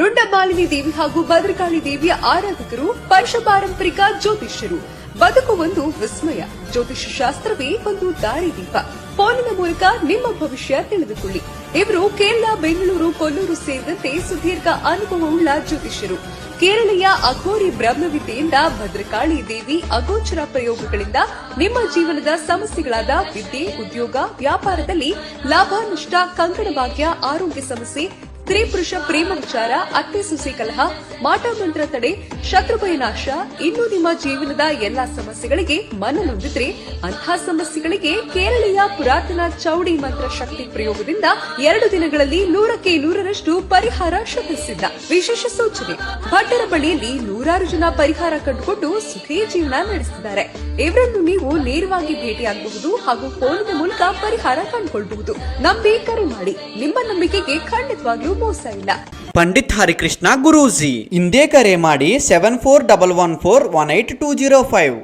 ರುಂಡಮಾಲಿನಿ ದೇವಿ ಹಾಗೂ ಭದ್ರಕಾಳಿ ದೇವಿಯ ಆರಾಧಕರು ಪಂಚಪಾರಂಪರಿಕ ಜ್ಯೋತಿಷ್ಯರು. ಬದುಕು ಒಂದು ವಿಸ್ಮಯ. ಜ್ಯೋತಿಷ್ಯ ಶಾಸ್ತ್ರವೇ ಒಂದು ದಾರಿದೀಪ. ಫೋನಿನ ಮೂಲಕ ನಿಮ್ಮ ಭವಿಷ್ಯ ತಿಳಿದುಕೊಳ್ಳಿ. ಇವರು ಕೇರಳ, ಬೆಂಗಳೂರು, ಕೊಲ್ಲೂರು ಸೇರಿದಂತೆ ಸುದೀರ್ಘ ಅನುಭವವುಳ್ಳ ಜ್ಯೋತಿಷ್ಯರು. ಕೇರಳೀಯ ಅಘೋರಿ ಬ್ರಹ್ಮವಿದ್ಯೆಯಿಂದ ಭದ್ರಕಾಳಿ ದೇವಿ ಅಗೋಚರ ಪ್ರಯೋಗಗಳಿಂದ ನಿಮ್ಮ ಜೀವನದ ಸಮಸ್ಯೆಗಳಾದ ವಿದ್ಯೆ, ಉದ್ಯೋಗ, ವ್ಯಾಪಾರದಲ್ಲಿ ಲಾಭ, ನಷ್ಟ, ಕಂಕಣ ಭಾಗ್ಯ, ಆರೋಗ್ಯ ಸಮಸ್ಯೆ, ಸ್ತ್ರೀ ಪುರುಷ ಪ್ರೇಮ ವಿಚಾರ, ಅತ್ತೆ ಸೊಸೆ ಕಲಹ, ಮಾಟ ಮಂತ್ರ ತಡೆ, ಶತ್ರುಭಯ ನಾಶ, ಇನ್ನು ನಿಮ್ಮ ಜೀವನದ ಎಲ್ಲಾ ಸಮಸ್ಯೆಗಳಿಗೆ ಮನನೊಂದಿದ್ರೆ ಅಂತಹ ಸಮಸ್ಯೆಗಳಿಗೆ ಕೇರಳೀಯ ಪುರಾತನ ಚೌಡಿ ಮಂತ್ರ ಶಕ್ತಿ ಪ್ರಯೋಗದಿಂದ 2 ದಿನಗಳಲ್ಲಿ 100ಕ್ಕೆ 100ರಷ್ಟು ಪರಿಹಾರ ಶತಸಿದ್ಧ. ವಿಶೇಷ ಸೂಚನೆ: ಭಟ್ಟರ ಬಳಿಯಲ್ಲಿ ನೂರಾರು ಜನ ಪರಿಹಾರ ಕಂಡುಕೊಂಡು ಸುಖಿ ಜೀವನ ನಡೆಸಿದ್ದಾರೆ. ಇವರನ್ನು ನೀವು ನೇರವಾಗಿ ಭೇಟಿಯಾಗಬಹುದು ಹಾಗೂ ಫೋನಿನ ಮೂಲಕ ಪರಿಹಾರ ಕಂಡುಕೊಳ್ಳಬಹುದು. ನಂಬಿ ಕರೆ ಮಾಡಿ. ನಿಮ್ಮ ನಂಬಿಕೆಗೆ ಖಂಡಿತವಾಗ್ಲೂ ಮೋಸ ಇಲ್ಲ. ಪಂಡಿತ್ ಹರಿಕೃಷ್ಣ ಗುರೂಜಿ. ಹಿಂದೆ ಕರೆ ಮಾಡಿ 7411418205.